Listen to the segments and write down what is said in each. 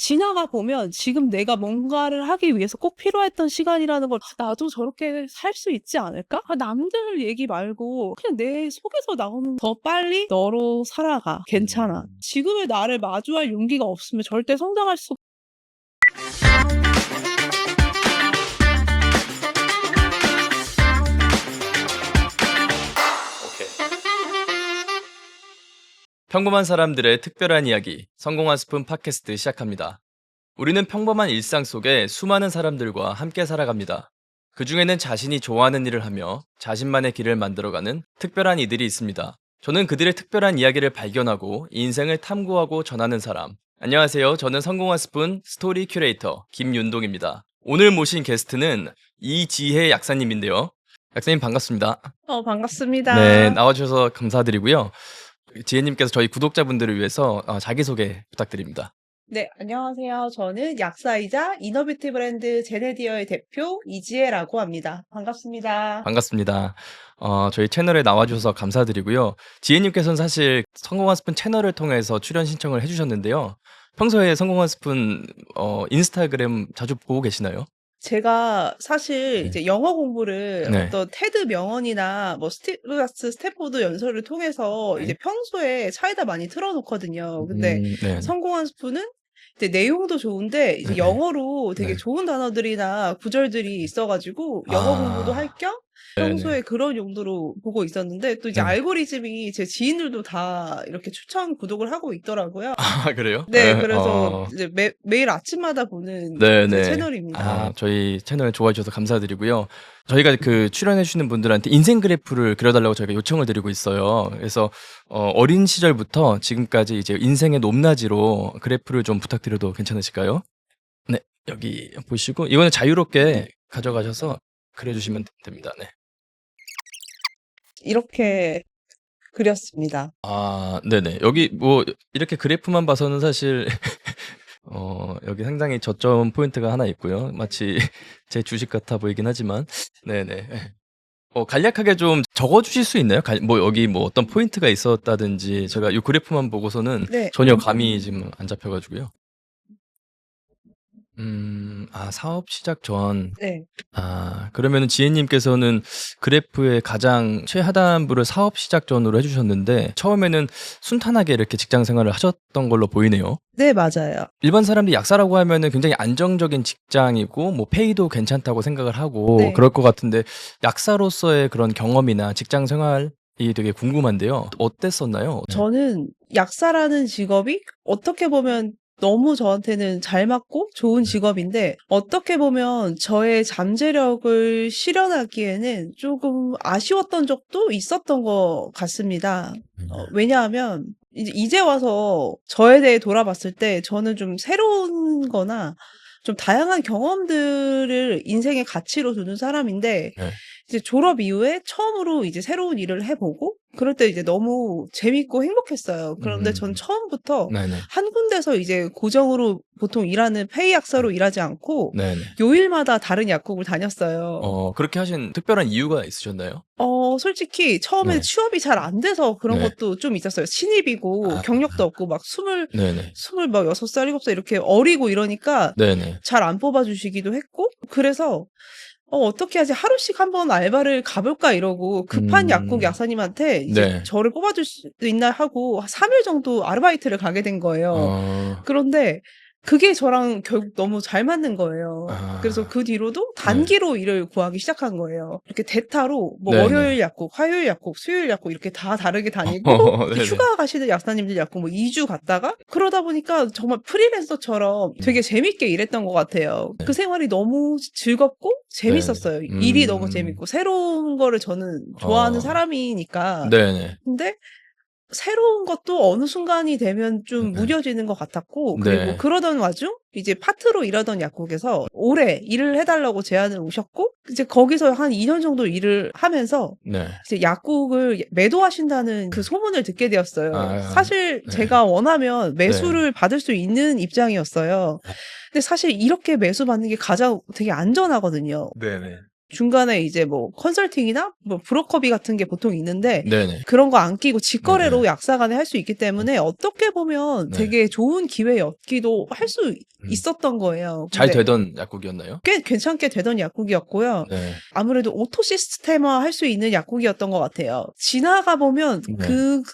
지나가 보면 지금 내가 뭔가를 하기 위해서 꼭 필요했던 시간이라는 걸 '나도 저렇게 살 수 있지 않을까?' 남들 얘기 말고 그냥 내 속에서 나오는 '더 빨리 너로 살아가. 괜찮아.' 지금의 나를 마주할 용기가 없으면 절대 성장할 수 오케이. 평범한 사람들의 특별한 이야기, 성공한 스푼 팟캐스트 시작합니다. 우리는 평범한 일상 속에 수많은 사람들과 함께 살아갑니다. 그 중에는 자신이 좋아하는 일을 하며 자신만의 길을 만들어가는 특별한 이들이 있습니다. 저는 그들의 특별한 이야기를 발견하고 인생을 탐구하고 전하는 사람. 안녕하세요. 저는 성공한 스푼 스토리 큐레이터 김윤동입니다. 오늘 모신 게스트는 이지혜 약사님인데요. 약사님 반갑습니다. 네, 반갑습니다. 나와주셔서 감사드리고요. 지혜님께서 저희 구독자분들을 위해서 자기소개 부탁드립니다. 네, 안녕하세요. 저는 약사이자 이너뷰티 브랜드 제네디어의 대표 이지혜라고 합니다. 반갑습니다. 반갑습니다. 저희 채널에 나와주셔서 감사드리고요. 지혜님께서는 사실 성공한 스푼 채널을 통해서 출연 신청을 해주셨는데요. 평소에 성공한 스푼 인스타그램 자주 보고 계시나요? 제가 사실 네. 이제 영어 공부를 네. 어떤 테드 명언이나 뭐 스티브가스 스탠포드 연설을 통해서 네. 이제 평소에 차에다 많이 틀어놓거든요. 근데 네. 성공한 스푼은 이제 내용도 좋은데 이제 네. 영어로 되게 네. 좋은 단어들이나 구절들이 있어가지고 영어 공부도 할 겸 평소에 그런 용도로 보고 있었는데 또 이제 네. 알고리즘이 제 지인들도 다 이렇게 추천 구독을 하고 있더라고요. 아, 그래요? 네, 네. 그래서 이제 매일 아침마다 보는 네, 제 네. 채널입니다. 저희 채널 좋아해 주셔서 감사드리고요. 저희가 그 출연해 주시는 분들한테 인생 그래프를 그려달라고 저희가 요청을 드리고 있어요. 그래서 어린 시절부터 지금까지 이제 인생의 높낮이로 그래프를 좀 부탁드려도 괜찮으실까요? 네, 여기 보시고 이거는 자유롭게 가져가셔서 그려주시면 됩니다. 네. 이렇게 그렸습니다. 아, 네네. 여기 뭐 이렇게 그래프만 봐서는 사실 여기 상당히 저점 포인트가 하나 있고요. 마치 제 주식 같아 보이긴 하지만, 네네. 간략하게 좀 적어주실 수 있나요? 뭐 여기 뭐 어떤 포인트가 있었다든지 제가 이 그래프만 보고서는 네. 전혀 감이 지금 안 잡혀가지고요. 사업 시작 전. 네. 그러면은 지혜님께서는 그래프의 가장 최하단부를 사업 시작 전으로 해주셨는데 처음에는 순탄하게 이렇게 직장 생활을 하셨던 걸로 보이네요. 네, 맞아요. 일반 사람들이 약사라고 하면은 굉장히 안정적인 직장이고 뭐 페이도 괜찮다고 생각을 하고 네. 그럴 것 같은데 약사로서의 그런 경험이나 직장 생활이 되게 궁금한데요. 어땠었나요? 네. 저는 약사라는 직업이 어떻게 보면 너무 저한테는 잘 맞고 좋은 직업인데 어떻게 보면 저의 잠재력을 실현하기에는 조금 아쉬웠던 적도 있었던 것 같습니다. 왜냐하면 이제 와서 저에 대해 돌아봤을 때 저는 좀 새로운 거나 좀 다양한 경험들을 인생의 가치로 두는 사람인데 네. 이제 졸업 이후에 처음으로 이제 새로운 일을 해보고 그럴 때 이제 너무 재밌고 행복했어요. 그런데 전 처음부터 네네. 한 군데서 이제 고정으로 보통 일하는 페이 약사로 일하지 않고 네네. 요일마다 다른 약국을 다녔어요. 그렇게 하신 특별한 이유가 있으셨나요? 솔직히 처음에 네. 취업이 잘 안 돼서 그런 네. 것도 좀 있었어요. 신입이고 경력도 없고 막 네네. 26살, 7살 이렇게 어리고 이러니까 네네. 잘 안 뽑아주시기도 했고 그래서 어떻게 하지? 하루씩 한번 알바를 가볼까 이러고 급한 약국 약사님한테 이제 네. 저를 뽑아줄 수 있나 하고 3일 정도 아르바이트를 가게 된 거예요. 그런데 그게 저랑 결국 너무 잘 맞는 거예요. 그래서 그 뒤로도 단기로 일을 구하기 시작한 거예요. 이렇게 대타로 뭐 네네. 월요일 약국, 화요일 약국, 수요일 약국 이렇게 다 다르게 다니고 이제 네네. 휴가 가시는 약사님들 약국 뭐 2주 갔다가 그러다 보니까 정말 프리랜서처럼 되게 재밌게 일했던 것 같아요. 그 생활이 너무 즐겁고 재밌었어요. 일이 너무 재밌고 새로운 거를 저는 좋아하는 사람이니까. 네네. 근데 새로운 것도 어느 순간이 되면 좀 무뎌지는 것 같았고 그리고 네. 그러던 와중 이제 파트로 일하던 약국에서 오래 일을 해달라고 제안을 오셨고 이제 거기서 한 2년 정도 일을 하면서 네. 이제 약국을 매도하신다는 그 소문을 듣게 되었어요. 사실 네. 제가 원하면 매수를 받을 수 있는 입장이었어요. 근데 사실 이렇게 매수 받는 게 가장 되게 안전하거든요. 네네. 중간에 이제 뭐 컨설팅이나 뭐 브로커비 같은 게 보통 있는데 네네. 그런 거 안 끼고 직거래로 네네. 약사 간에 할 수 있기 때문에 어떻게 보면 네. 되게 좋은 기회였기도 할 수 음. 있었던 거예요. 잘 근데 되던 약국이었나요? 꽤 괜찮게 되던 약국이었고요. 네. 아무래도 오토 시스템화 할 수 있는 약국이었던 것 같아요. 지나가 보면 네.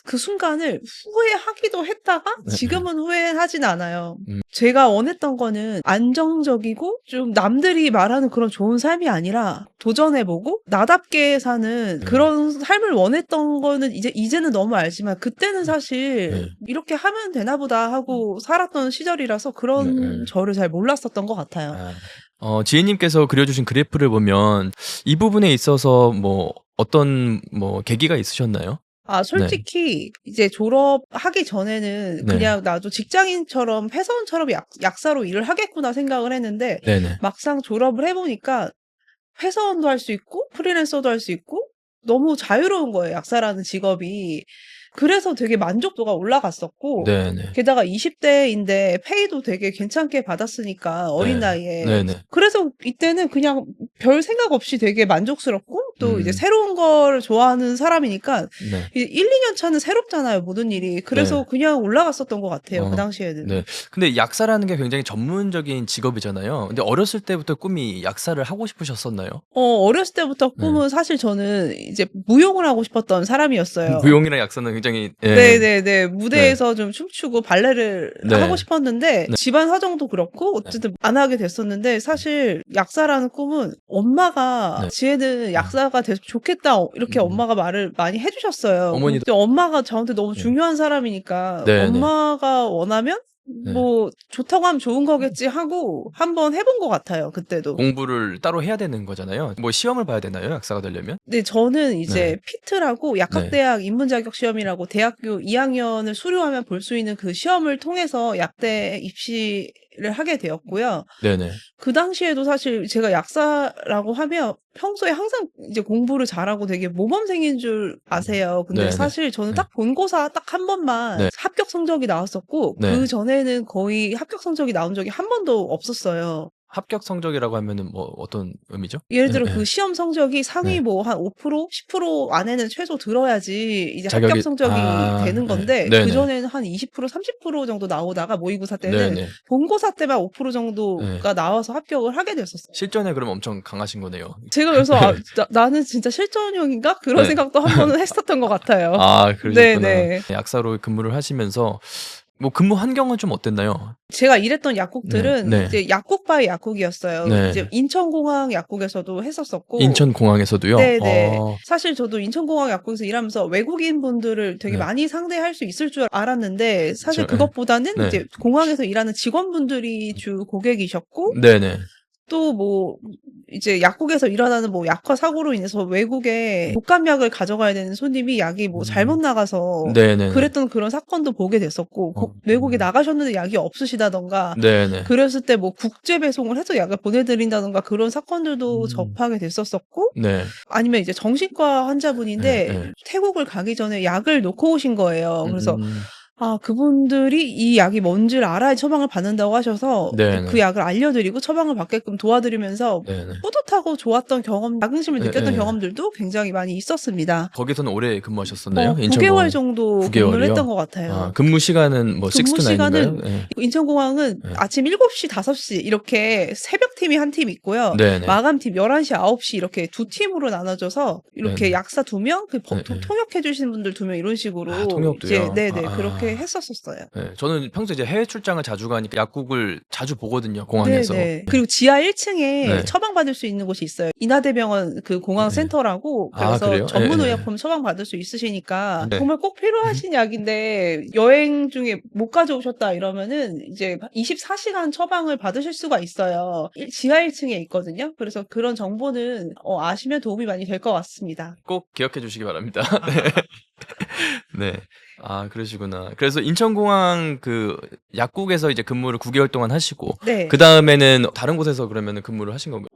그 순간을 후회하기도 했다가 네. 지금은 후회하진 않아요. 음. 제가 원했던 거는 안정적이고 좀 남들이 말하는 그런 좋은 삶이 아니라 도전해보고 나답게 사는 네. 그런 삶을 원했던 거는 이제는 너무 알지만 그때는 사실 네. 이렇게 하면 되나 보다 하고 살았던 시절이라서 그런 네. 저를 잘 몰랐었던 것 같아요. 지혜님께서 그려주신 그래프를 보면 이 부분에 있어서 뭐 어떤 뭐 계기가 있으셨나요? 네. 솔직히 이제 졸업하기 전에는 네. 그냥 나도 직장인처럼 회사원처럼 약사로 일을 하겠구나 생각을 했는데 네네. 막상 졸업을 해보니까 회사원도 할 수 있고 프리랜서도 할 수 있고 너무 자유로운 거예요, 약사라는 직업이. 그래서 되게 만족도가 올라갔었고 네네. 게다가 20대인데 페이도 되게 괜찮게 받았으니까 어린 네. 나이에. 네네. 그래서 이때는 그냥 별 생각 없이 되게 만족스럽고 또 이제 음. 새로운 걸 좋아하는 사람이니까 네. 1-2년 차는 새롭잖아요, 모든 일이. 그래서 네. 그냥 올라갔었던 것 같아요, 그 어. 당시에는. 네. 근데 약사라는 게 굉장히 전문적인 직업이잖아요. 근데 어렸을 때부터 꿈이 약사를 하고 싶으셨었나요? 어렸을 때부터 네. 꿈은 사실 저는 이제 무용을 하고 싶었던 사람이었어요. 무용이랑 약사는 굉장히 네네네. 무대에서 좀 춤추고 발레를 네. 하고 싶었는데 네. 집안 사정도 그렇고 어쨌든 안 하게 됐었는데 사실 약사라는 꿈은 엄마가 네. 지혜는 약사가 돼서 좋겠다 이렇게 엄마가 말을 많이 해주셨어요. 어머니도 근데 엄마가 저한테 너무 네. 중요한 사람이니까 네네. 엄마가 원하면 네. 뭐 좋다고 하면 좋은 거겠지 하고 한번 해본 것 같아요, 그때도. 공부를 따로 해야 되는 거잖아요. 뭐 시험을 봐야 되나요? 약사가 되려면? 네, 저는 이제 네. 피트라고 네. 약학대학 입문자격 시험이라고 대학교 2학년을 수료하면 볼 수 있는 그 시험을 통해서 약대 입시를 하게 되었고요. 네네. 그 당시에도 사실 제가 약사라고 하면 평소에 항상 이제 공부를 잘하고 되게 모범생인 줄 아세요. 근데 네네. 사실 저는 네. 딱 본고사 딱 한 번만 네. 합격 성적이 나왔었고 네. 그 전에는 거의 합격 성적이 나온 적이 한 번도 없었어요. 합격 성적이라고 하면은 뭐 어떤 의미죠? 예를 들어 네. 그 시험 성적이 상위 네. 뭐 한 5%, 10% 안에는 최소 들어야지 이제 자격이 합격 성적이 되는 네. 건데 네네. 그전에는 한 20%, 30% 정도 나오다가 모의고사 때는 네네. 본고사 때만 5% 네. 정도가 나와서 합격을 하게 됐었어요. 실전에 그럼 엄청 강하신 거네요. 제가 그래서 네. 나는 진짜 실전형인가? 그런 네. 생각도 한 번은 했었던 것 같아요. 그러셨구나. 네네. 약사로 근무를 하시면서 뭐 근무 환경은 좀 어땠나요? 제가 일했던 약국들은 네. 이제 약국 바이 약국이었어요. 네. 이제 인천공항 약국에서도 했었었고 인천공항에서도요? 네네. 사실 저도 인천공항 약국에서 일하면서 외국인 분들을 되게 네. 많이 상대할 수 있을 줄 알았는데 사실 그쵸. 그것보다는 네. 이제 공항에서 일하는 직원분들이 주 고객이셨고 네네. 또 뭐 이제 약국에서 일어나는 뭐 약화 사고로 인해서 외국에 독감약을 가져가야 되는 손님이 약이 뭐 잘못 나가서 네네네. 그랬던 그런 사건도 보게 됐었고 외국에 나가셨는데 약이 없으시다던가 네네. 그랬을 때 뭐 국제 배송을 해서 약을 보내드린다던가 그런 사건들도 접하게 됐었었고 네. 아니면 이제 정신과 환자분인데 네. 태국을 가기 전에 약을 놓고 오신 거예요. 그래서 음. 그분들이 이 약이 뭔지를 알아야 처방을 받는다고 하셔서 네네. 그 약을 알려드리고 처방을 받게끔 도와드리면서 네네. 뿌듯하고 좋았던 경험, 자긍심을 느꼈던 예. 경험들도 굉장히 많이 있었습니다. 거기서는 오래 근무하셨었나요? 9개월 인천공항 정도 9개월이요? 근무를 했던 것 같아요. 근무 시간은 뭐 6 근무 to 9인가요? 시간은 예. 인천공항은 네. 아침 7시, 5시 이렇게 새벽팀이 한 팀 있고요. 네네. 마감팀 11시, 9시 이렇게 두 팀으로 나눠져서 이렇게 네네. 약사 2명, 네네. 통역해 주시는 분들 2명 이런 식으로 통역도요? 이제 네네 그렇게 했었었어요. 네. 저는 평소에 이제 해외 출장을 자주 가니까 약국을 자주 보거든요, 공항에서. 네네. 그리고 지하 1층에 네. 처방받을 수 있는 곳이 있어요. 인하대병원 그 공항 네. 센터라고 그래서 그래요? 전문 예, 예. 의약품 처방받을 수 있으시니까 네. 정말 꼭 필요하신 약인데 여행 중에 못 가져오셨다 이러면은 이제 24시간 처방을 받으실 수가 있어요. 지하 1층에 있거든요. 그래서 그런 정보는 아시면 도움이 많이 될 것 같습니다. 꼭 기억해 주시기 바랍니다. 네. 네. 그러시구나. 그래서 인천공항 그 약국에서 이제 근무를 9개월 동안 하시고 네. 그다음에는 다른 곳에서 그러면은 근무를 하신 건가요?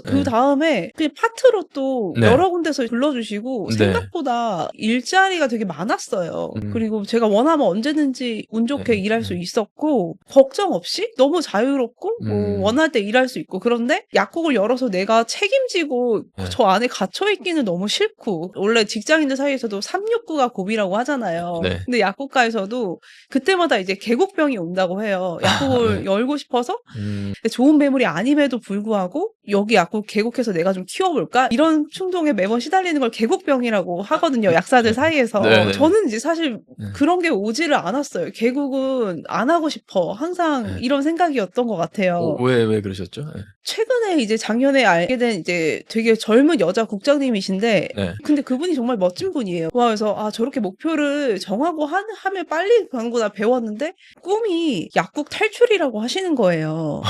그 네. 다음에 그냥 파트로 또 네. 여러 군데서 불러주시고 네. 생각보다 일자리가 되게 많았어요. 그리고 제가 원하면 언제든지 운 좋게 네. 일할 수 있었고 걱정 없이 너무 자유롭고 뭐 원할 때 일할 수 있고 그런데 약국을 열어서 내가 책임지고 네. 저 안에 갇혀 있기는 너무 싫고 원래 직장인들 사이에서도 369가 고비라고 하잖아요. 네. 근데 약국가에서도 그때마다 이제 개국병이 온다고 해요. 약국을 네. 열고 싶어서 근데 좋은 매물이 아님에도 불구하고 여기 약국 개국해서 내가 좀 키워볼까? 이런 충동에 매번 시달리는 걸 개국병이라고 하거든요. 약사들 사이에서. 네네. 저는 이제 사실 네. 그런 게 오지를 않았어요. 개국은 안 하고 싶어. 항상 네. 이런 생각이었던 것 같아요. 왜 그러셨죠? 네. 최근에 이제 작년에 알게 된 이제 되게 젊은 여자 국장님이신데 네. 근데 그분이 정말 멋진 분이에요. 그래서 아 저렇게 목표를 정하고 하면 빨리 가는구나 배웠는데 꿈이 약국 탈출이라고 하시는 거예요.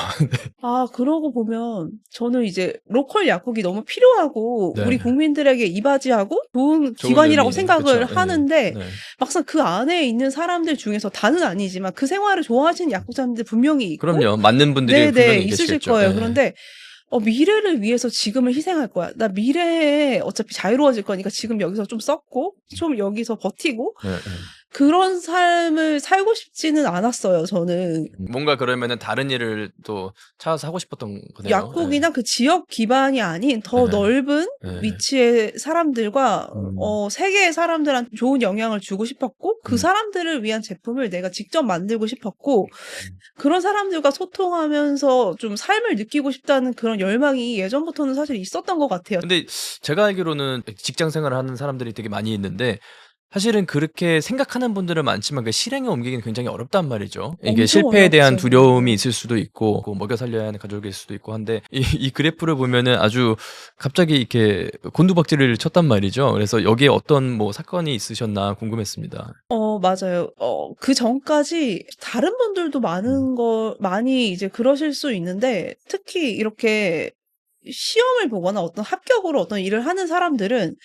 아 그러고 보면 저는 이제 로컬 약국이 너무 필요하고 네. 우리 국민들에게 이바지하고 좋은 좋은 기관이라고 의미. 생각을 그쵸. 네. 하는데 네. 막상 그 안에 있는 사람들 중에서 다는 아니지만 그 생활을 좋아하시는 약국사님들 분명히 있고 그럼요. 맞는 분들이 네네 분명히 있으실 계시겠죠. 거예요. 네. 그런데 미래를 위해서 지금을 희생할 거야. 나 미래에 어차피 자유로워질 거니까 지금 여기서 좀 썩고 좀 여기서 버티고 네. 그런 삶을 살고 싶지는 않았어요. 저는. 뭔가 그러면은 다른 일을 또 찾아서 하고 싶었던 거네요. 약국이나 그 지역 기반이 아닌 더 네. 넓은 네. 위치의 사람들과 세계의 사람들한테 좋은 영향을 주고 싶었고 그 음. 사람들을 위한 제품을 내가 직접 만들고 싶었고 그런 사람들과 소통하면서 좀 삶을 느끼고 싶다는 그런 열망이 예전부터는 사실 있었던 것 같아요. 근데 제가 알기로는 직장 생활을 하는 사람들이 되게 많이 있는데 사실은 그렇게 생각하는 분들은 많지만 그 실행에 옮기기는 굉장히 어렵단 말이죠. 이게 엄청 실패에 대한 어렵죠. 두려움이 있을 수도 있고 그 먹여 살려야 하는 가족일 수도 있고 한데 이 그래프를 보면은 아주 갑자기 이렇게 곤두박질을 쳤단 말이죠. 그래서 여기에 어떤 뭐 사건이 있으셨나 궁금했습니다. 맞아요. 그전까지 다른 분들도 많이 이제 그러실 수 있는데 특히 이렇게 시험을 보거나 어떤 합격으로 어떤 일을 하는 사람들은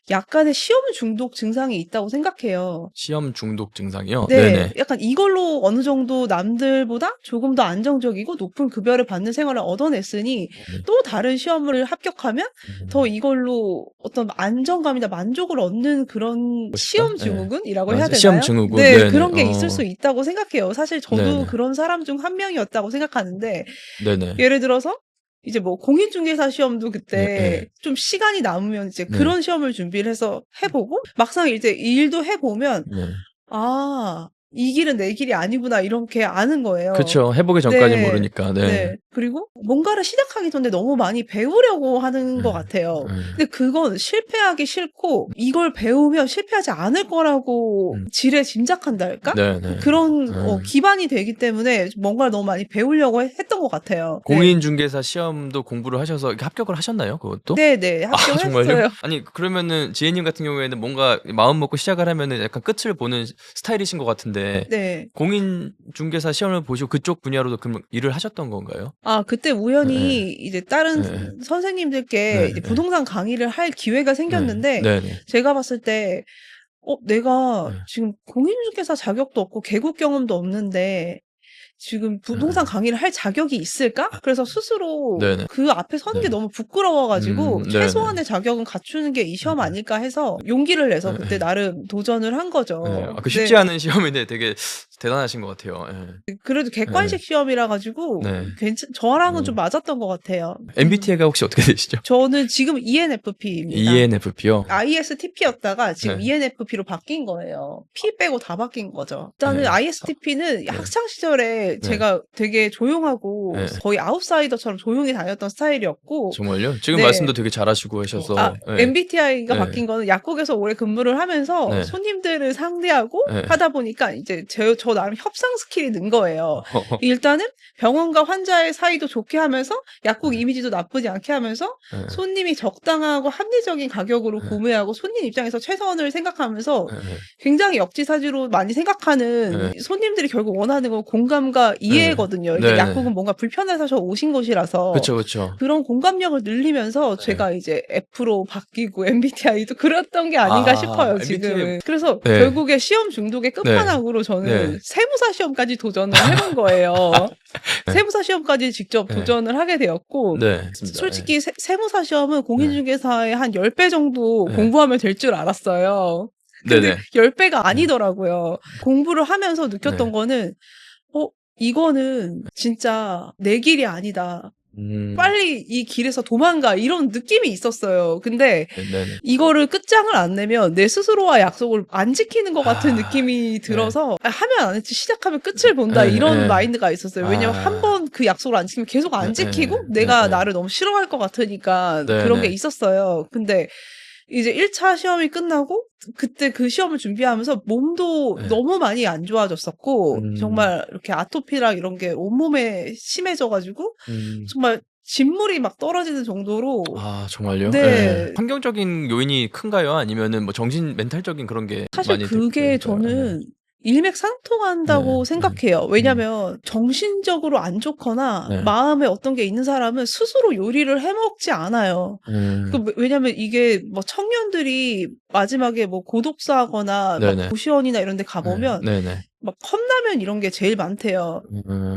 약간의 시험 중독 증상이 있다고 생각해요. 시험 중독 증상이요? 네. 네네. 약간 이걸로 어느 정도 남들보다 조금 더 안정적이고 높은 급여를 받는 생활을 얻어냈으니 또 다른 시험을 합격하면 더 이걸로 어떤 안정감이나 만족을 얻는 그런 싶다? 시험 네. 증후군이라고 해야 맞아요. 되나요? 시험 증후군. 네. 네네. 그런 게 있을 수 있다고 생각해요. 사실 저도 네네. 그런 사람 중 한 명이었다고 생각하는데 네네. 예를 들어서 이제 뭐 공인중개사 시험도 네, 그때 네. 좀 시간이 남으면 이제 네. 그런 시험을 준비를 해서 해보고 막상 이제 일도 해보면 네. 아, 이 길은 내 길이 아니구나 이렇게 아는 거예요. 그쵸. 해보기 전까진 네. 모르니까. 네. 네. 그리고 뭔가를 시작하기 전에 너무 많이 배우려고 하는 것 같아요. 근데 그건 실패하기 싫고 이걸 배우면 실패하지 않을 거라고 지레짐작한달까? 네네. 그런 기반이 되기 때문에 뭔가를 너무 많이 배우려고 했던 것 같아요. 네. 공인중개사 시험도 공부를 하셔서 이렇게 합격을 하셨나요? 그것도? 네네. 아, 정말요? 합격했어요. 아니 그러면은 지혜님 같은 경우에는 뭔가 마음 먹고 시작을 하면은 약간 끝을 보는 스타일이신 것 같은데 네. 공인중개사 시험을 보시고 그쪽 분야로도 그럼 일을 하셨던 건가요? 아, 그때 우연히 이제 다른 네. 선생님들께 네, 이제 네. 부동산 강의를 할 기회가 생겼는데 네네. 제가 봤을 때 내가 네. 지금 공인중개사 자격도 없고 개국 경험도 없는데 지금 부동산 강의를 할 자격이 있을까? 그래서 스스로 네네. 그 앞에 서는 게 너무 부끄러워 가지고 네네. 최소한의 자격은 갖추는 게 이 시험 아닐까 해서 용기를 내서 그때 나름 도전을 한 거죠. 네. 그 쉽지 네. 않은 시험인데 되게 대단하신 것 같아요. 예. 그래도 객관식 시험이라 가지고 네. 저랑은 좀 맞았던 것 같아요. MBTI가 혹시 어떻게 되시죠? 저는 지금 ENFP입니다. ENFP요? ISTP였다가 지금 네. ENFP로 바뀐 거예요. P 빼고 다 바뀐 거죠. 일단은 네. ISTP는 학창 시절에 제가 되게 조용하고 네. 거의 아웃사이더처럼 조용히 다녔던 스타일이었고 정말요? 지금 네. 말씀도 되게 잘하시고 하셔서 MBTI가 네. 바뀐 거는 약국에서 오래 근무를 하면서 네. 손님들을 상대하고 네. 하다 보니까 이제 저 나름 협상 스킬이 는 거예요. 일단은 병원과 환자의 사이도 좋게 하면서 약국 이미지도 나쁘지 않게 하면서 손님이 적당하고 합리적인 가격으로 구매하고 손님 입장에서 최선을 생각하면서 굉장히 역지사지로 많이 생각하는 손님들이 결국 원하는 건 공감과 뭔가 이해거든요. 이게 네네. 약국은 뭔가 불편해서 오신 곳이라서 그쵸, 그쵸. 그런 공감력을 늘리면서 네. 제가 이제 F로 바뀌고 MBTI도 그랬던 게 아닌가 싶어요, MBTI 지금은. 그래서 네. 결국에 시험 중독의 네. 끝판왕으로 저는 네. 세무사 시험까지 도전을 해본 거예요. 네. 세무사 시험까지 직접 네. 도전을 하게 되었고 네. 맞습니다. 솔직히 세무사 시험은 네. 공인중개사의 한 10배 정도 네. 공부하면 될 줄 알았어요. 근데 네네. 10배가 아니더라고요. 공부를 하면서 느꼈던 네. 거는 이거는 진짜 내 길이 아니다. 음. 빨리 이 길에서 도망가 이런 느낌이 있었어요. 근데 네네. 이거를 끝장을 안 내면 내 스스로와 약속을 안 지키는 것 같은 느낌이 네. 들어서 하면 안 했지 시작하면 끝을 본다 네, 이런 네. 마인드가 있었어요. 왜냐면 한 번 그 약속을 안 지키면 계속 안 지키고 내가 나를 너무 싫어할 것 같으니까 그런 게 있었어요. 근데 이제 1차 시험이 끝나고 그때 그 시험을 준비하면서 몸도 네. 너무 많이 안 좋아졌었고 정말 이렇게 아토피랑 이런 게 온몸에 심해져 가지고 정말 진물이 막 떨어지는 정도로 아 정말요? 네. 예. 환경적인 요인이 큰가요? 아니면은 뭐 정신 멘탈적인 그런 게 사실 많이 그게 될까요? 저는 일맥상통한다고 네. 생각해요. 왜냐면 정신적으로 안 좋거나 네. 마음에 어떤 게 있는 사람은 스스로 요리를 해 먹지 않아요. 왜냐면 이게 뭐 청년들이 마지막에 뭐 고독사하거나 막 네네. 고시원이나 이런 데 가보면 네네. 막 컵라면 이런 게 제일 많대요.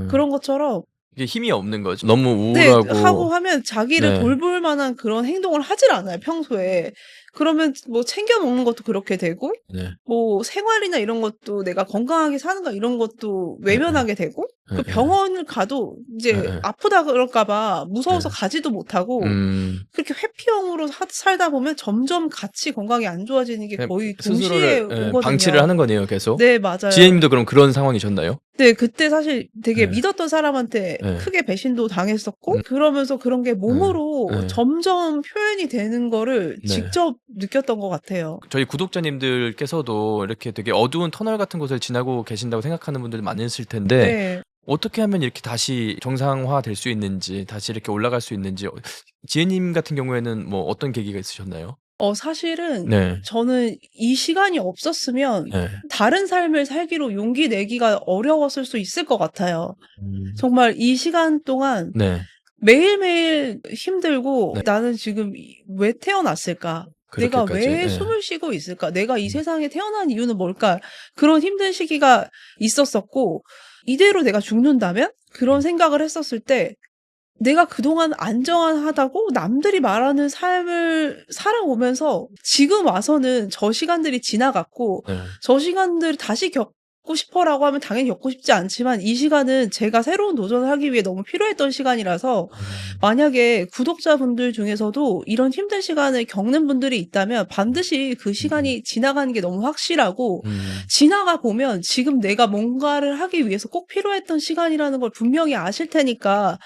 그런 것처럼 이게 힘이 없는 거죠. 너무 네, 하고 우울하고. 하면 자기를 네. 돌볼 만한 그런 행동을 하질 않아요, 평소에. 그러면 뭐 챙겨 먹는 것도 그렇게 되고 네. 뭐 생활이나 이런 것도 내가 건강하게 사는가 이런 것도 외면하게 되고 그 병원을 가도 이제 아프다 그럴까 봐 무서워서 가지도 못하고 그렇게 회피형으로 살다 보면 점점 같이 건강이 안 좋아지는 게 그냥 거의 스스로를 동시에 오거든요. 방치를 하는 거네요, 계속. 네, 맞아요. 지혜님도 그럼 그런 상황이셨나요? 네, 그때 사실 되게 네. 믿었던 사람한테 네. 크게 배신도 당했었고 그러면서 그런 게 몸으로 네. 점점 표현이 되는 거를 네. 직접 느꼈던 것 같아요. 저희 구독자님들께서도 이렇게 되게 어두운 터널 같은 곳을 지나고 계신다고 생각하는 분들 많으실 텐데 네. 어떻게 하면 이렇게 다시 정상화 될 수 있는지, 다시 이렇게 올라갈 수 있는지, 지혜님 같은 경우에는 뭐 어떤 계기가 있으셨나요? 사실은 네. 저는 이 시간이 없었으면 네. 다른 삶을 살기로 용기 내기가 어려웠을 수 있을 것 같아요. 정말 이 시간 동안 네. 매일매일 힘들고 네. 나는 지금 왜 태어났을까? 내가 그렇게까지. 왜 네. 숨을 쉬고 있을까? 내가 이 세상에 태어난 이유는 뭘까? 그런 힘든 시기가 있었었고, 이대로 내가 죽는다면? 그런 생각을 했었을 때, 내가 그동안 안전하다고 남들이 말하는 삶을 살아오면서 지금 와서는 저 시간들이 지나갔고, 네. 저 시간들을 다시 겪고 싶어라고 하면 당연히 겪고 싶지 않지만 이 시간은 제가 새로운 도전을 하기 위해 너무 필요했던 시간이라서 만약에 구독자분들 중에서도 이런 힘든 시간을 겪는 분들이 있다면 반드시 그 시간이 지나가는 게 너무 확실하고 지나가 보면 지금 내가 뭔가를 하기 위해서 꼭 필요했던 시간이라는 걸 분명히 아실 테니까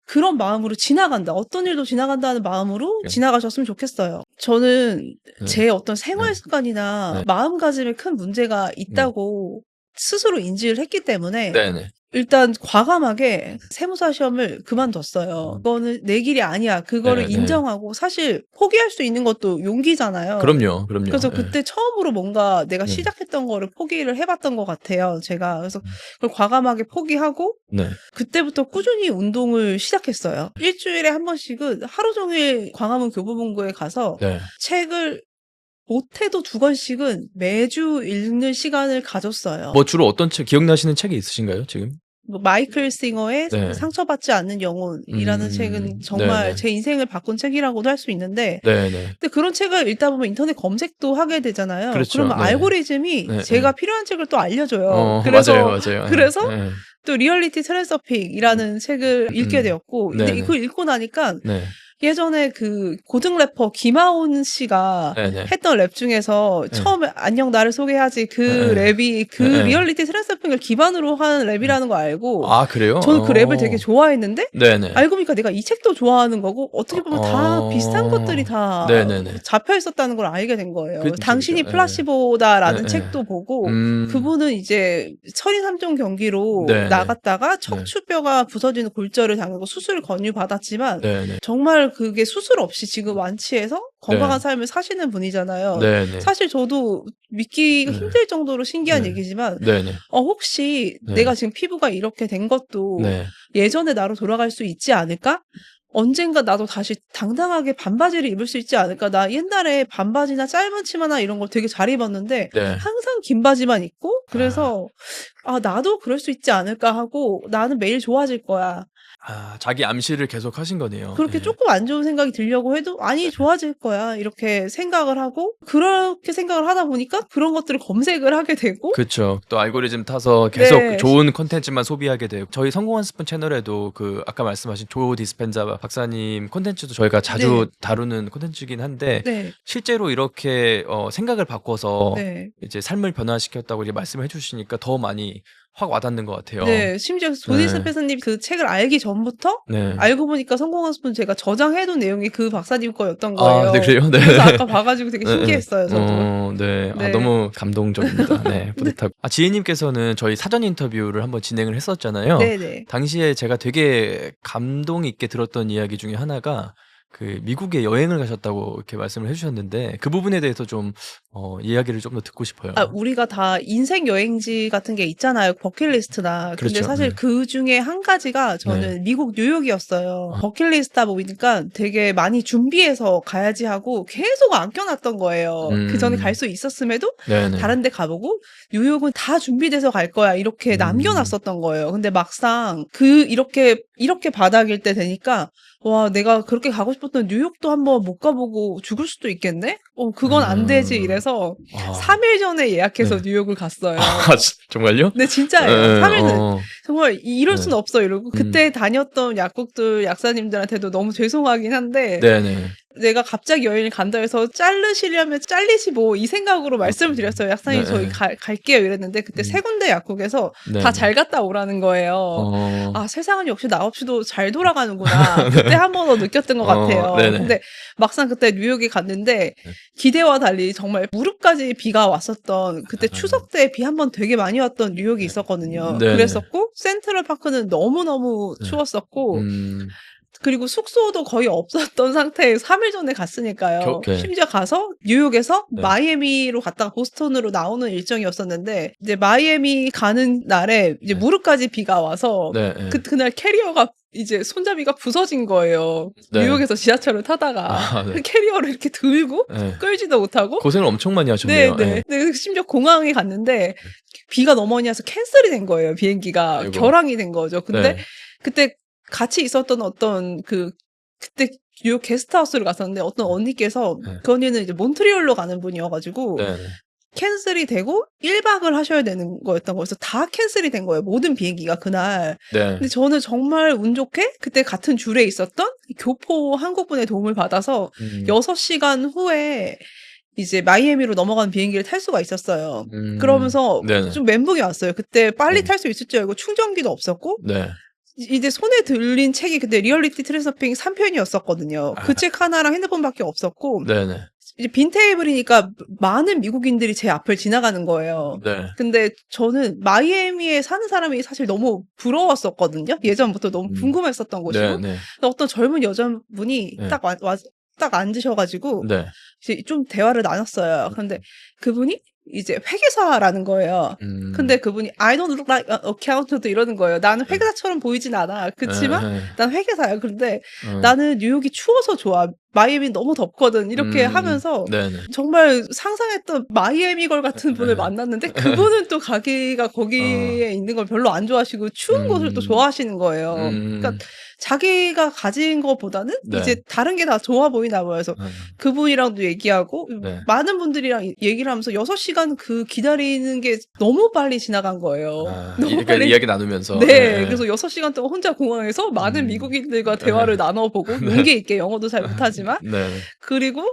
그런 마음으로 지나간다. 어떤 일도 지나간다는 마음으로 지나가셨으면 좋겠어요. 저는 제 어떤 생활 습관이나 마음가짐에 큰 문제가 있다고 스스로 인지를 했기 때문에 네네. 일단 과감하게 세무사 시험을 그만뒀어요. 그거는 내 길이 아니야. 그거를 네, 네. 인정하고 사실 포기할 수 있는 것도 용기잖아요. 그럼요. 그래서 네. 그때 처음으로 뭔가 내가 네. 시작했던 거를 포기를 해봤던 것 같아요, 제가. 그래서 그걸 과감하게 포기하고 네. 그때부터 꾸준히 운동을 시작했어요. 일주일에 한 번씩은 하루 종일 광화문 교보문고에 가서 네. 책을 못해도 2권씩은 매주 읽는 시간을 가졌어요. 뭐 주로 어떤 책 기억나시는 책이 있으신가요, 지금? 뭐 마이클 싱어의 네. 상처받지 않는 영혼이라는 책은 정말 네네. 제 인생을 바꾼 책이라고도 할 수 있는데 네네. 근데 그런 책을 읽다 보면 인터넷 검색도 하게 되잖아요. 그렇죠. 그러면 네. 알고리즘이 네, 제가 네. 필요한 책을 또 알려줘요. 그래서 맞아요. 그래서 네. 또 리얼리티 트랜스서핑이라는 책을 읽게 되었고 근데 네네. 이거 읽고 나니까 네. 예전에 그 고등 래퍼 김하온 씨가 네네. 했던 랩 중에서 처음에 안녕 나를 소개하지 그 네. 랩이 그 네. 리얼리티 트랜스서핑을 기반으로 한 랩이라는 거 알고 아 그래요? 저는 그 랩을 되게 좋아했는데 네네. 알고 보니까 내가 이 책도 좋아하는 거고 어떻게 보면 다 비슷한 것들이 다 네네네. 잡혀 있었다는 걸 알게 된 거예요. 그쵸, 당신이 그쵸. 플라시보다라는 네. 책도 보고 음. 그분은 이제 철인 3종 경기로 네네. 나갔다가 척추뼈가 부서지는 골절을 당하고 수술 권유받았지만 네네. 정말 정말 그게 수술 없이 지금 완치해서 건강한 네. 삶을 사시는 분이잖아요. 네네. 사실 저도 믿기가 네. 힘들 정도로 신기한 네. 얘기지만 네네. 혹시 네. 내가 지금 피부가 이렇게 된 것도 네. 예전의 나로 돌아갈 수 있지 않을까? 언젠가 나도 다시 당당하게 반바지를 입을 수 있지 않을까? 나 옛날에 반바지나 짧은 치마나 이런 걸 되게 잘 입었는데 네. 항상 긴 바지만 입고 아. 그래서 '아 나도 그럴 수 있지 않을까?' 하고 '나는 매일 좋아질 거야.' 자기 암시를 계속 하신 거네요. 그렇게 예. 조금 안 좋은 생각이 들려고 해도 '아니 좋아질 거야.' 이렇게 생각을 하고 그렇게 생각을 하다 보니까 그런 것들을 검색을 하게 되고 그쵸. 또 알고리즘 타서 계속 네. 좋은 콘텐츠만 소비하게 되고 저희 성공한 스푼 채널에도 그 아까 말씀하신 조 디스펜자 박사님 콘텐츠도 저희가 네. 자주 다루는 콘텐츠이긴 한데 네. 실제로 이렇게 생각을 바꿔서 네. 이제 삶을 변화시켰다고 이제 말씀을 해 주시니까 더 많이 확 와닿는 것 같아요. 네. 심지어 조 네. 디스펜서님 그 책을 알기 전부터 네. 알고 보니까 성공한 스푼 제가 저장해 둔 내용이 그 박사님 거였던 네 거예요. 그래요? 네. 그래서 아까 봐 가지고 되게 예예. 신기했어요 저도. 네. 네. 너무 감동적입니다. 네. 네. 뿌듯하고. 지혜님께서는 저희 사전 인터뷰를 한번 진행을 했었잖아요. 네네. 당시에 제가 되게 감동 있게 들었던 이야기 중에 하나가 그 미국에 여행을 가셨다고 이렇게 말씀을 해 주셨는데 그 부분에 대해서 좀 이야기를 좀 더 듣고 싶어요. 우리가 다 인생 여행지 같은 게 있잖아요, 버킷리스트나. 근데 그렇죠. 사실 네. 그중에 한 가지가 네. 저는 미국 뉴욕이었어요. 버킷리스트다 보니까 되게 많이 준비해서 가야지 하고 계속 아껴 놨던 거예요. 그전에 갈 수 있었음에도 네네. 다른 데 가보고 뉴욕은 다 준비돼서 갈 거야 이렇게 남겨 놨었던 거예요. 근데 막상 이렇게 바닥일 때 되니까 '와 내가 그렇게 가고 싶었던 뉴욕도 한번 못 가보고 죽을 수도 있겠네? 그건 안 되지.' 이래서 3일 전에 예약해서 네. 뉴욕을 갔어요. 정말요? 네 진짜예요. 예예. 3일 전 정말 이럴 네. 수는 없어 이러고 그때 다녔던 약국들 약사님들한테도 너무 죄송하긴 한데 네네. 내가 갑자기 여행을 간다 해서 "자르시려면 잘리지 뭐." 이 생각으로 말씀을 드렸어요. "약사님 저희 네. 갈게요." 이랬는데 그때 3군데 약국에서 다 네네. 잘 갔다 오라는 거예요. 어. '아 세상은 역시 나 없이도 잘 돌아가는구나.' 그때 한 번 더 느꼈던 것 같아요. 네네. 근데 막상 그때 뉴욕에 갔는데 네. 기대와 달리 정말 무릎까지 비가 왔었던 그때 추석 때 비 한 번 되게 많이 왔던 뉴욕이 있었거든요. 네네. 그랬었고 센트럴 파크는 너무너무 네. 추웠었고 음. 그리고 숙소도 거의 없었던 상태에 3일 전에 갔으니까요. 네. 심지어 가서 뉴욕에서 네. 마이애미로 갔다가 보스턴으로 나오는 일정이었었는데 이제 마이애미 가는 날에 이제 네. 무릎까지 비가 와서 네. 예. 그날 캐리어가 이제 손잡이가 부서진 거예요. 네. 뉴욕에서 지하철을 타다가 네. 캐리어를 이렇게 들고 예. 끌지도 못하고 고생을 엄청 많이 하셨네요. 네네. 예. 근데 심지어 공항에 갔는데 비가 너무 많이 와서 캔슬이 된 거예요, 비행기가. 아이고. 결항이 된 거죠. 근데 네. 그때 같이 있었던 어떤 그때 뉴욕 게스트하우스를 갔었는데 어떤 언니께서 네. 그 언니는 이제 몬트리올로 가는 분이어 가지고 네네. 캔슬이 되고 1 박을 하셔야 되는 거였던 거여서 다 캔슬이 된 거예요, 모든 비행기가 그날. 네. 근데 저는 정말 운 좋게 그때 같은 줄에 있었던 교포 한국분의 도움을 받아서 6시간 후에 이제 마이애미로 넘어가는 비행기를 탈 수가 있었어요. 그러면서 네네. 좀 멘붕이 왔어요. 그때 빨리 네. 탈 수 있을 줄 알고 충전기도 없었고 네. 이제 손에 들린 책이 그때 리얼리티 트랜서핑 3 편이었었거든요. 그 책 하나랑 핸드폰밖에 없었고 네네. 이제 빈 테이블이니까 많은 미국인들이 제 앞을 지나가는 거예요. 네. 근데 저는 마이애미에 사는 사람이 사실 너무 부러웠었거든요. 예전부터 너무 궁금했었던 곳이고. 네네. 근데 어떤 젊은 여자분이 네. 딱 앉으셔 가지고 네. 이제 좀 대화를 나눴어요. 근데 그분이 이제 회계사라는 거예요. 근데 그분이 "I don't look like an accountant." 이러는 거예요. "나는 회계사처럼 보이진 않아. 그치만 예. 난 회계사야. 근데 나는 뉴욕이 추워서 좋아. 마이애미는 너무 덥거든." 이렇게 하면서 네네. 정말 상상했던 마이애미 걸 같은 분을 만났는데 그분은 또 가기가 거기에 있는 걸 별로 안 좋아하시고 추운 곳을 또 좋아하시는 거예요. 그러니까 자기가 가진 것보다는 네. 이제 다른 게 다 좋아 보이나 봐요. 그래서 그분이랑도 얘기하고 네. 많은 분들이랑 얘기를 하면서 6시간 그 기다리는 게 너무 빨리 지나간 거예요. 너무 그러니까 빨리 이야기 나누면서. 네. 예. 그래서 6시간 동안 혼자 공항에서 많은 미국인들과 대화를 나눠 보고 용기 있게 영어도 잘 못하지만 네. 그리고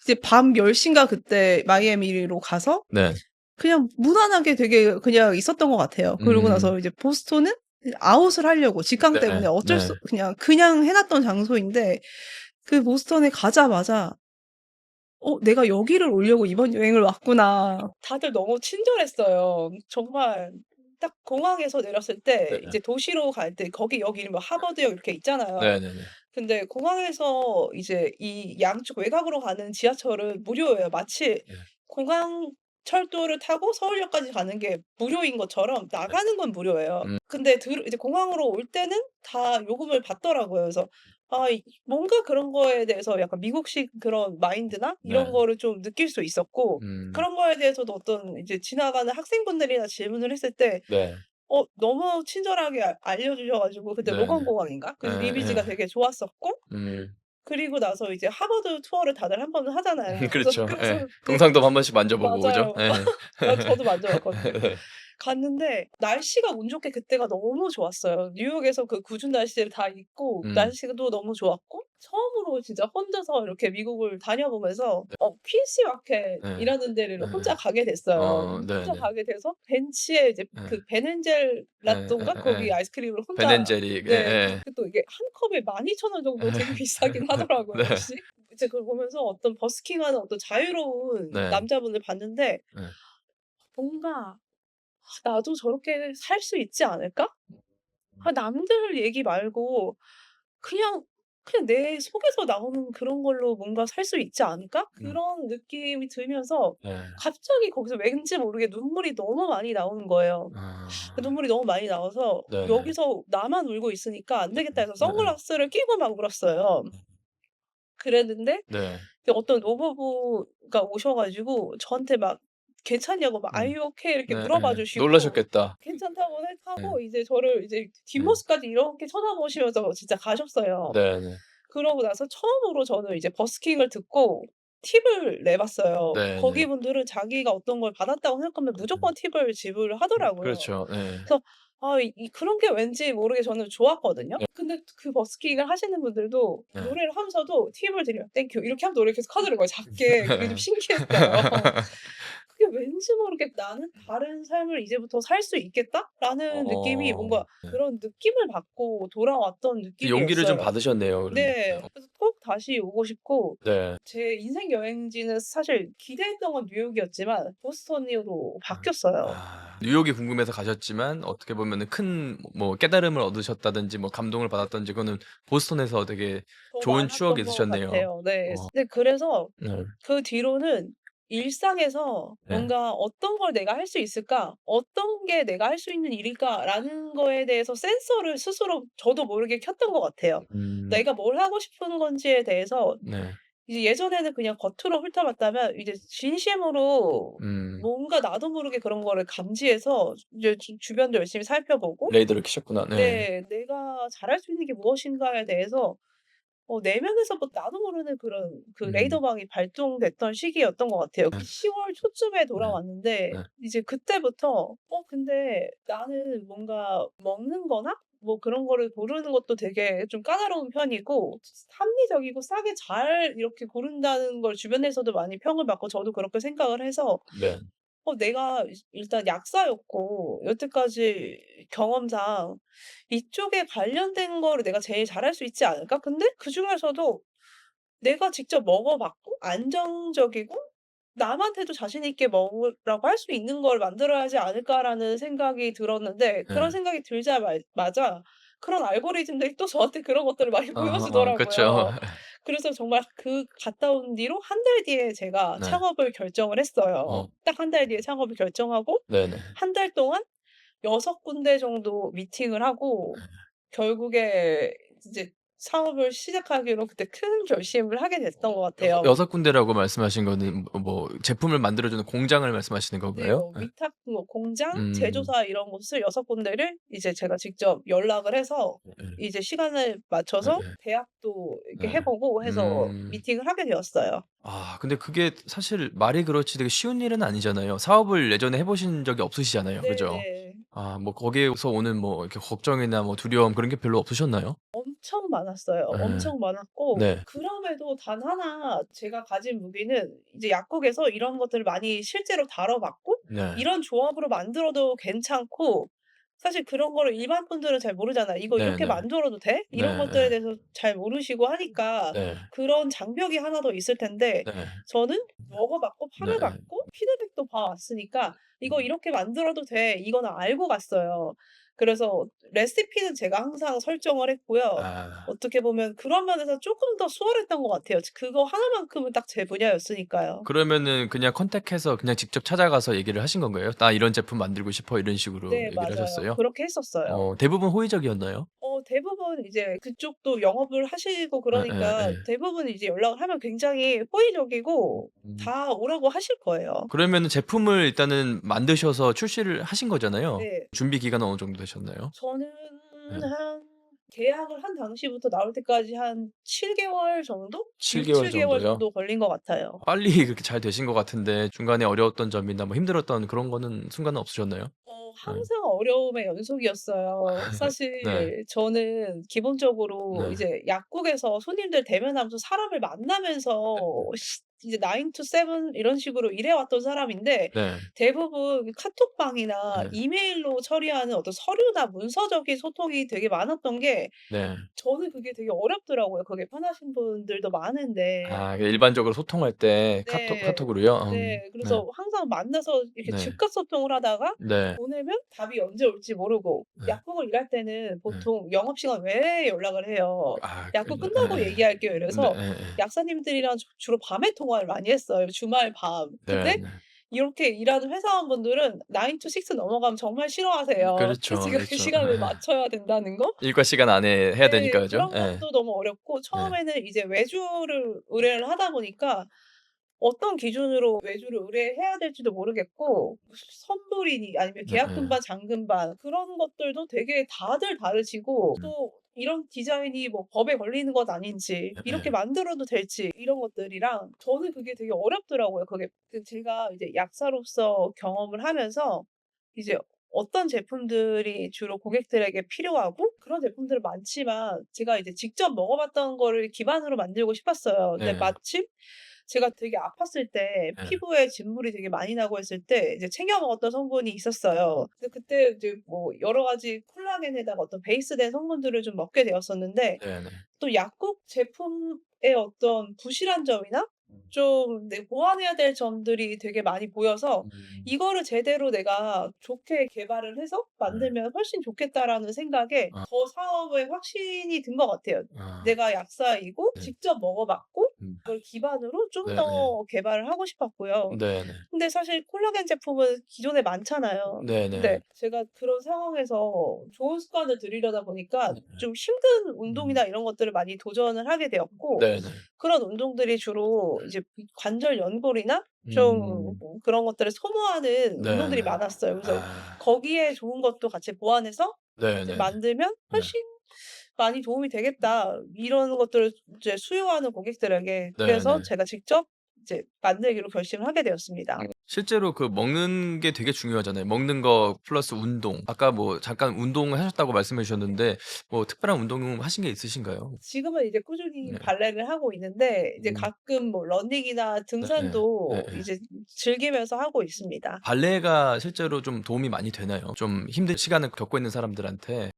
이제 밤 10 인가 그때 마이애미로 가서 네. 그냥 무난하게 되게 그냥 있었던 것 같아요. 그러고 나서 이제 보스턴은 아웃을 하려고 직항 네. 때문에 어쩔 네. 수 그냥 해 놨던 장소인데 그 보스턴에 가자마자 '내가 여기를 오려고 이번 여행을 왔구나.' 다들 너무 친절했어요. 정말 딱 공항에서 내렸을 때 네. 이제 도시로 갈 때 거기 여기 뭐 하버드역 이렇게 있잖아요. 네네네. 근데 공항에서 이제 이 양쪽 외곽으로 가는 지하철은 무료예요. 마치 네. 공항철도를 타고 서울역까지 가는 게 무료인 것처럼 네. 나가는 건 무료예요. 음. 근데 이제 공항으로 올 때는 다 요금을 받더라고요. 그래서 뭔가 그런 거에 대해서 약간 미국식 그런 마인드나 네. 이런 거를 좀 느낄 수 있었고, 음. 그런 거에 대해서도 어떤 이제 지나가는 학생분들이나 질문을 했을 때 네. 너무 친절하게 알려주셔 가지고, 그때 네네. 로건 공항인가? 그래서 예예. 이미지가 되게 좋았었고, 음. 그리고 나서 이제 하버드 투어를 다들 한 번은 하잖아요. 그래서 그렇죠. 예. 그 동상도 한 번씩 만져보고 그죠? 맞아요. 예. 저도 만져봤거든요. 네. 갔는데 날씨가 운 좋게 그때가 너무 좋았어요. 뉴욕에서 그 궂은 날씨를 다 잊고 음. 날씨도 너무 좋았고, 처음으로 진짜 혼자서 이렇게 미국을 다녀보면서 네. 퀴시 예. 마켓이라는 데를 혼자 예예. 가게 됐어요. 혼자 네네. 가게 돼서 벤치에 이제 예. 그 베넨젤 라또인가 거기 예예예예. 아이스크림을 벤 혼자. 제리. 네. 예예. 또 이게 한 컵에 12,000원 정도 되게 비싸긴 네. 하더라고요 역시. 이제 그걸 보면서 어떤 버스킹하는 어떤 자유로운 네. 남자분을 봤는데, 예. 뭔가 '나도 저렇게 살 수 있지 않을까? 남들 얘기 말고 그냥 내 속에서 나오는 그런 걸로 뭔가 살 수 있지 않을까?' 음. 그런 느낌이 들면서 네. 갑자기 거기서 왠지 모르게 눈물이 너무 많이 나오는 거예요. 아. 눈물이 너무 많이 나와서 네네. 여기서 나만 울고 있으니까 안 되겠다 해서 예예. 선글라스를 끼고 막 울었어요. 그랬는데 네. 이제 어떤 노부부가 오셔 가지고 저한테 막 괜찮냐고 막 "Are 음. you okay?" 이렇게 네 물어봐 예. 주시고, 놀라셨겠다. 괜찮다고 예. 하고 이제 저를 이제 예. 뒷모습까지 이렇게 쳐다보시면서 진짜 가셨어요. 네네. 그러고 나서 처음으로 저는 이제 버스킹을 듣고 팁을 내봤어요. 네네. 거기 분들은 자기가 어떤 걸 받았다고 생각하면 무조건 팁을 지불을 하더라고요. 그렇죠. 예. 그래서 그런 게 왠지 모르게 저는 좋았거든요. 네. 근데 그 버스킹을 하시는 분들도 네. 노래를 하면서도 팁을 드리면 "땡큐." 이렇게 하면 노래를 계속 하더라고요, 작게. 그게 좀 신기했어요. 그게 왠지 모르게 '나는 다른 삶을 이제부터 살 수 있겠다.'라는 느낌이, 뭔가 네. 그런 느낌을 받고 돌아왔던 그 용기를 좀 느낌이었어요. 받으셨네요 그러면. 네. 그래서 꼭 다시 오고 싶고, 네. 제 인생 여행지는 사실 기대했던 건 뉴욕이었지만 보스턴으로 바뀌었어요. 뉴욕이 궁금해서 가셨지만 어떻게 보면은 큰 뭐 깨달음을 얻으셨다든지 뭐 감동을 받았든지 그거는 보스턴에서 되게 더 좋은 추억이 많았던 것 있으셨네요. 같아요. 네. 어. 네, 그래서 네. 그 뒤로는 일상에서 네. 뭔가 '어떤 걸 내가 할 수 있을까? 어떤 게 내가 할 수 있는 일일까?'라는 거에 대해서 센서를 스스로 저도 모르게 켰던 것 같아요. 음. 내가 뭘 하고 싶은 건지에 대해서 네. 이제 예전에는 그냥 겉으로 훑어봤다면, 이제 진심으로 음. 뭔가 나도 모르게 그런 거를 감지해서 이제 주변도 열심히 살펴보고, 레이더를 키셨구나. 네. 네, 내가 잘할 수 있는 게 무엇인가에 대해서 내면에서부터 나도 모르는 그런 그 음. 레이더망이 발동됐던 시기였던 것 같아요. 네. 10월 초쯤에 네. 돌아왔는데 네. 이제 그때부터 근데 나는 뭔가 먹는 거나 뭐 그런 거를 고르는 것도 되게 좀 까다로운 편이고, 합리적이고 싸게 잘 이렇게 고른다는 걸 주변에서도 많이 평을 받고 저도 그렇게 생각을 해서 네. 내가 일단 약사였고 여태까지 경험상 '이쪽에 관련된 거를 내가 제일 잘할 수 있지 않을까?' 근데 그중에서도 내가 직접 먹어 봤고 안정적이고 남한테도 자신 있게 먹으라고 할 수 있는 걸 만들어야 하지 않을까라는 생각이 들었는데, 그런 네. 생각이 들자마자 그런 알고리즘들이 또 저한테 그런 것들을 많이 그쵸. 보여주더라고요. 그래서 정말 갔다 온 뒤로 한 달 뒤에 제가 네. 창업을 결정을 했어요. 어. 딱 한 달 뒤에 창업을 결정하고 네네. 한 달 동안 6군데 정도 미팅을 하고 결국에 이제 사업을 시작하기로 그때 큰 결심을 하게 됐던 것 같아요. 여섯 군데라고 말씀하신 거는 뭐 제품을 만들어 주는 공장을 말씀하시는 네. 건가요? 예. 위탁 공장, 음. 제조사 이런 곳을 6군데를 이제 제가 직접 연락을 해서 예. 이제 시간을 맞춰서 예예. 대학도 이렇게 해 네. 보고 해서 음. 미팅을 하게 되었어요. 근데 그게 사실 말이 그렇지 되게 쉬운 일은 아니잖아요. 사업을 예전에 해 보신 적이 없으시잖아요. 그죠? 네네. 뭐 거기에서 오는 뭐 이렇게 걱정이나 뭐 두려움 그런 게 별로 없으셨나요? 엄청 많았어요. 예. 엄청 많았고, 네. 그럼에도 단 하나 제가 가진 무기는 이제 약국에서 이런 것들을 많이 실제로 다뤄 봤고 네. 이런 조합으로 만들어도 괜찮고, 사실 그런 거를 일반 분들은 잘 모르잖아요. '이거 이렇게 네네. 만들어도 돼?' 네 이런 것들에 예. 대해서 잘 모르시고 하니까 네. 그런 장벽이 하나 더 있을 텐데, 네. 저는 먹어 봤고 네 팔아 예. 봤고 피드백도 봐 왔으니까 '이거 이렇게 만들어도 돼.' 이거는 알고 갔어요. 그래서 레시피는 제가 항상 설정을 했고요. 아. 어떻게 보면 그런 면에서 쪼끔 더 수월했던 것 같아요. 그거 하나만큼은 딱 제 분야였으니까요. 그러면은 그냥 컨택해서 그냥 직접 찾아가서 얘기를 하신 건가요? "나 이런 제품 만들고 싶어." 이런 식으로 네 얘기를 맞아요. 하셨어요? 그렇게 했었어요. 대부분 호의적이었나요? 대부분 이제 그쪽도 영업을 하시고 그러니까 예예예. 대부분 이제 연락을 하면 굉장히 호의적이고 음. 다 오라고 하실 거예요. 그러면은 제품을 일단은 만드셔서 출시를 하신 거잖아요. 네. 준비 기간은 어느 정도 되셨나요? 저는 예. 한 계약을 한 당시부터 나올 때까지 한 7 개월 정도? 7 개월 6-7 개월 정도요? 정도 걸린 것 같아요. 빨리 그렇게 잘 되신 것 같은데 중간에 어려웠던 점이나 뭐 힘들었던 그런 거는 순간은 없으셨나요? 예. 항상 어려움의 연속이었어요. 네. 사실 저는 기본적으로 네. 이제 약국에서 손님들 대면하면서 사람을 만나면서 이제 9 to 7 이런 식으로 일해 왔던 사람인데 네. 대부분 카톡방이나 네. 이메일로 처리하는 어떤 서류나 문서적인 소통이 되게 많았던 게 네. 저는 그게 되게 어렵더라고요. 그게 편하신 분들도 많은데. 그 일반적으로 소통할 때 네. 카톡으로요? 네. 네. 그래서 항상 만나서 이렇게 네. 즉각 소통을 하다가 네. 보내면 답이 언제 올지 모르고 네. 약국을 일할 때는 네. 보통 영업시간 외에 연락을 해요. "약국 끝나고 예예. 얘기할게요." 네 이래서 예예. 약사님들이랑 주로 밤에 통화를 많이 했어요, 주말 밤. 근데 네네. 이렇게 일하는 회사원분들은 9 to 6 넘어가면 정말 싫어하세요. 그래서 그렇죠, 제가 그 그렇죠. 시간을 예예. 맞춰야 된다는 거? 일과 시간 안에 해야 네. 되니까 그죠? 그런 예. 것도 너무 어렵고 네. 처음에는 이제 외주를 의뢰를 하다 보니까 어떤 기준으로 외주를 의뢰해야 될지도 모르겠고 선불이니 아니면 예예. 계약금반 잔금반 그런 것들도 되게 다들 다르시고 음. 또 이런 디자인이 뭐 법에 걸리는 것 아닌지 이렇게 예예. 만들어도 될지 이런 것들이랑 저는 그게 되게 어렵더라고요. 그게 제가 이제 약사로서 경험을 하면서 이제 어떤 제품들이 주로 고객들에게 필요하고 그런 제품들은 많지만 제가 이제 직접 먹어 봤던 거를 기반으로 만들고 싶었어요. 근데 예. 마침 제가 되게 아팠을 때 예. 피부에 진물이 되게 많이 나고 했을 때 이제 챙겨 먹었던 성분이 있었어요. 근데 그때 이제 뭐 여러 가지 콜라겐에다가 어떤 베이스된 성분들을 좀 먹게 되었었는데 네네. 또 약국 제품의 어떤 부실한 점이나 좀 보완해야 될 점들이 되게 많이 보여서 음. '이거를 제대로 내가 좋게 개발을 해서 네. 만들면 훨씬 좋겠다.'라는 생각에 아. 더 사업에 확신이 든 것 같아요. 아. 내가 약사이고 네. 직접 먹어 봤고 음. 그걸 기반으로 좀 네네. 더 개발을 하고 싶었고요. 네네. 근데 사실 콜라겐 제품은 기존에 많잖아요. 네네. 근데 제가 그런 상황에서 좋은 습관을 들이려다 보니까 네네. 좀 힘든 음. 운동이나 이런 것들을 많이 도전을 하게 되었고 네네. 그런 운동들이 주로 이제 관절 연골이나 좀 음. 그런 것들을 소모하는 운동들이 네네. 많았어요. 그래서 아. 거기에 좋은 것도 같이 보완해서 이제 네네네. 만들면 네. 훨씬 많이 도움이 되겠다. 이런 것들을 이제 수요하는 고객들에게. 그래서 네네. 제가 직접 이제 만들기로 결심을 하게 되었습니다. 실제로 그 먹는 게 되게 중요하잖아요. 먹는 거 플러스 운동. 아까 뭐 잠깐 운동을 하셨다고 말씀해 주셨는데 뭐 특별한 운동 하신 게 있으신가요? 지금은 이제 꾸준히 네. 발레를 하고 있는데 이제 음. 가끔 뭐 러닝이나 네네. 등산도 예예. 이제 즐기면서 하고 있습니다. 발레가 실제로 좀 도움이 많이 되나요? 좀 힘든 시간을 겪고 있는 사람들한테.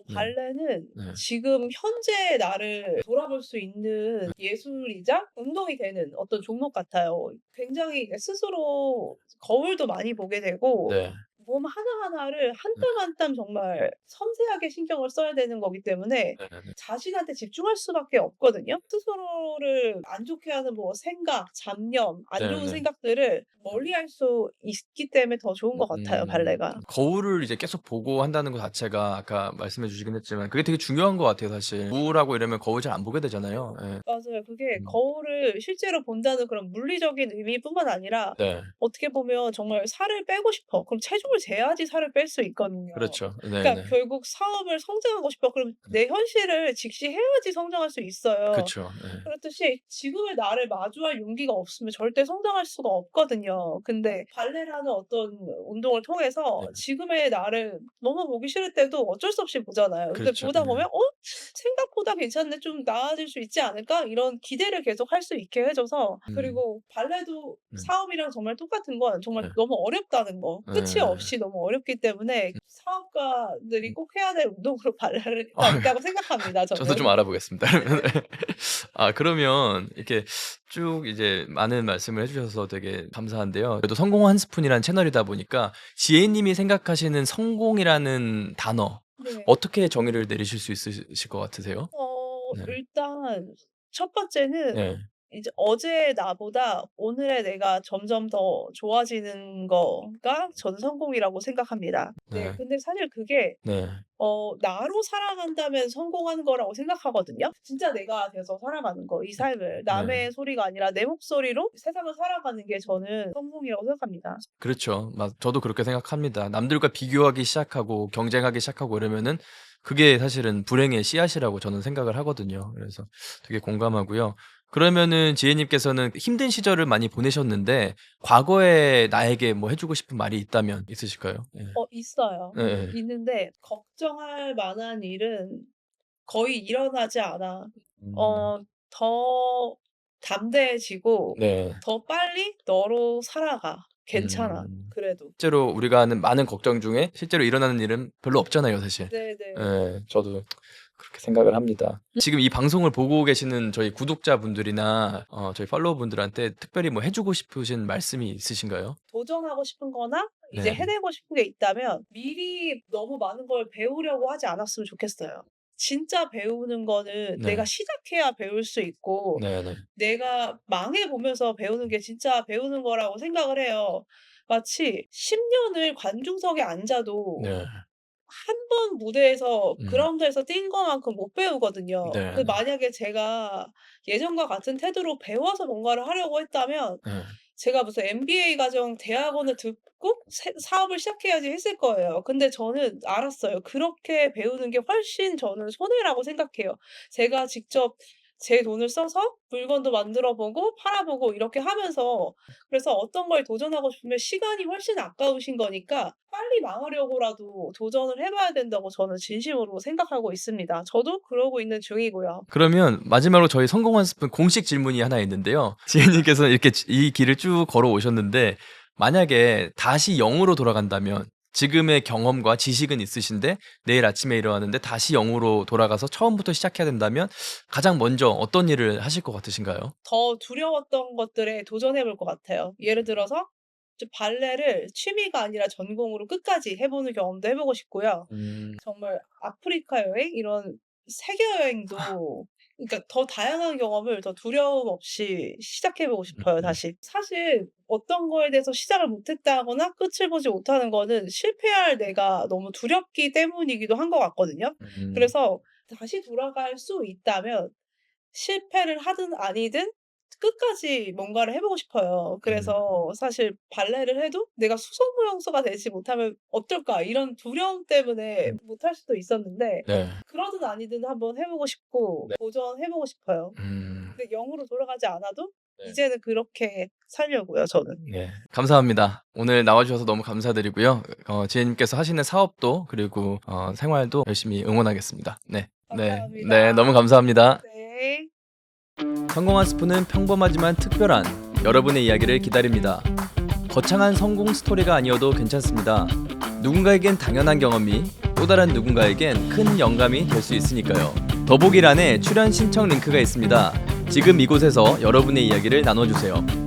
네. 발레는 네. 지금 현재의 나를 돌아볼 수 있는 예술이자 운동이 되는 어떤 종목 같아요. 굉장히 스스로 거울도 많이 보게 되고 네. 몸 하나하나를 한 네. 땀 한 땀 정말 섬세하게 신경을 써야 되는 거기 때문에 네네네. 자신한테 집중할 수밖에 없거든요. 스스로를 안 좋게 하는 뭐 생각, 잡념, 안 좋은 네네. 생각들을 멀리할 수 있기 때문에 더 좋은 것 같아요, 발레가. 거울을 이제 계속 보고 한다는 것 자체가 아까 말씀해 주시긴 했지만 그게 되게 중요한 것 같아요 사실. 우울하고 이러면 거울 잘 안 보게 되잖아요. 예. 맞아요. 그게 음. 거울을 실제로 본다는 그런 물리적인 의미뿐만 아니라 네. 어떻게 보면 정말 '살을 빼고 싶어.' 그럼 체중을 재야지 살을 뺄 수 있거든요. 그렇죠. 그러니까 네네. 결국 사업을 성장하고 싶어. 그럼 내 현실을 직시해야지 성장할 수 있어요. 그쵸. 예. 그렇듯이 지금의 나를 마주할 용기가 없으면 절대 성장할 수가 없거든요. 근데 발레라는 어떤 운동을 통해서 네. 지금의 나를 너무 보기 싫을 때도 어쩔 수 없이 보잖아요. 근데 그렇죠. 보다 네. 보면 '생각보다 괜찮네. 좀 나아질 수 있지 않을까?' 이런 기대를 계속 할 수 있게 해 줘서 음. 그리고 발레도 네. 사업이랑 정말 똑같은 건 정말 네. 너무 어렵다는 거. 끝이 예. 없이 너무 어렵기 때문에 사업가들이 꼭 해야 될 운동으로 발레가 있다고 생각합니다 저도 저는. 좀 알아보겠습니다. 네. 그러면 이렇게 쭉 이제 많은 말씀을 해 주셔서 되게 감사한데요. 그래도 성공 한 스푼이라는 채널이다 보니까 지혜 님이 생각하시는 성공이라는 단어 네. 어떻게 정의를 내리실 수 있으실 것 같으세요? 네. 일단 첫 번째는 네. 이제 어제의 나보다 오늘의 내가 점점 더 좋아지는 거가 저는 성공이라고 생각합니다. 네. 네. 근데 사실 그게 네. 나로 살아간다면 성공하는 거라고 생각하거든요. 진짜 내가 돼서 살아가는 거, 이 삶을. 네. 남의 소리가 아니라 내 목소리로 세상을 살아가는 게 저는 성공이라고 생각합니다. 그렇죠. 저도 그렇게 생각합니다. 남들과 비교하기 시작하고 경쟁하기 시작하고 이러면은 그게 사실은 불행의 씨앗이라고 저는 생각을 하거든요. 그래서 되게 공감하고요. 그러면은 지혜 님께서는 힘든 시절을 많이 보내셨는데 과거에 나에게 뭐 해 주고 싶은 말이 있다면 있으실까요? 예. 있어요. 예예. 있는데 걱정할 만한 일은 거의 일어나지 않아. 음. 더 담대해지고 네. 더 빨리 너로 살아가. 괜찮아. 음. 그래도. 실제로 우리가 하는 많은 걱정 중에 실제로 일어나는 일은 별로 없잖아요, 사실. 네네. 예. 저도 그렇게 생각을 합니다. 지금 이 방송을 보고 계시는 저희 구독자분들이나 저희 팔로워분들한테 특별히 뭐 해 주고 싶으신 말씀이 있으신가요? 도전하고 싶은 거나 이제 네. 해내고 싶은 게 있다면 미리 너무 많은 걸 배우려고 하지 않았으면 좋겠어요. 진짜 배우는 거는 네. 내가 시작해야 배울 수 있고 네네. 내가 망해 보면서 배우는 게 진짜 배우는 거라고 생각을 해요. 마치 10 년을 관중석에 앉아도 네. 한 번 무대에서 음. 그라운드에서 뛴 것만큼 못 배우거든요. 네네. 만약에 제가 예전과 같은 태도로 배워서 뭔가를 하려고 했다면 네. 제가 무슨 MBA 과정 대학원을 듣고 사업을 시작해야지 했을 거예요. 근데 저는 알았어요. 그렇게 배우는 게 훨씬 저는 손해라고 생각해요. 제가 직접 제 돈을 써서 물건도 만들어 보고 팔아 보고 이렇게 하면서 그래서 어떤 걸 도전하고 싶으면 시간이 훨씬 아까우신 거니까 빨리 망하려고라도 도전을 해 봐야 된다고 저는 진심으로 생각하고 있습니다. 저도 그러고 있는 중이고요. 그러면 마지막으로 저희 성공 한 스푼 공식 질문이 하나 있는데요. 지혜 님께서는 이렇게 이 길을 쭉 걸어오셨는데 만약에 다시 0 으로 돌아간다면 지금의 경험과 지식은 있으신데 내일 아침에 일어나는데 다시 0 으로 돌아가서 처음부터 시작해야 된다면 가장 먼저 어떤 일을 하실 것 같으신가요? 더 두려웠던 것들에 도전해 볼 것 같아요. 예를 들어서 발레를 취미가 아니라 전공으로 끝까지 해 보는 경험도 해 보고 싶고요. 음. 정말 아프리카 여행 이런 세계 여행도 그러니까 더 다양한 경험을 더 두려움 없이 시작해 보고 싶어요 음. 다시. 사실 어떤 거에 대해서 시작을 못 했다거나 끝을 보지 못하는 거는 실패할 내가 너무 두렵기 때문이기도 한 것 같거든요. 음. 그래서 다시 돌아갈 수 있다면 실패를 하든 아니든 끝까지 뭔가를 해 보고 싶어요. 음. 그래서 사실 발레를 해도 '내가 수소무용수가 되지 못하면 어떨까?' 이런 두려움 때문에 음. 못할 수도 있었는데 네. 그러든 아니든 한번 해 보고 싶고 네. 도전해 보고 싶어요. 음. 근데 0 으로 돌아가지 않아도 네. 이제는 그렇게 살려고요 저는. 네. 감사합니다. 오늘 나와 주셔서 너무 감사드리고요. 지혜 님께서 하시는 사업도 그리고 생활도 열심히 응원하겠습니다. 네. 네. 감사합니다. 네. 너무 감사합니다. 네. 성공한 스푼은 평범하지만 특별한 여러분의 이야기를 기다립니다. 거창한 성공 스토리가 아니어도 괜찮습니다. 누군가에겐 당연한 경험이 또 다른 누군가에겐 큰 영감이 될 수 있으니까요. 더보기란에 출연 신청 링크가 있습니다. 지금 이곳에서 여러분의 이야기를 나눠주세요.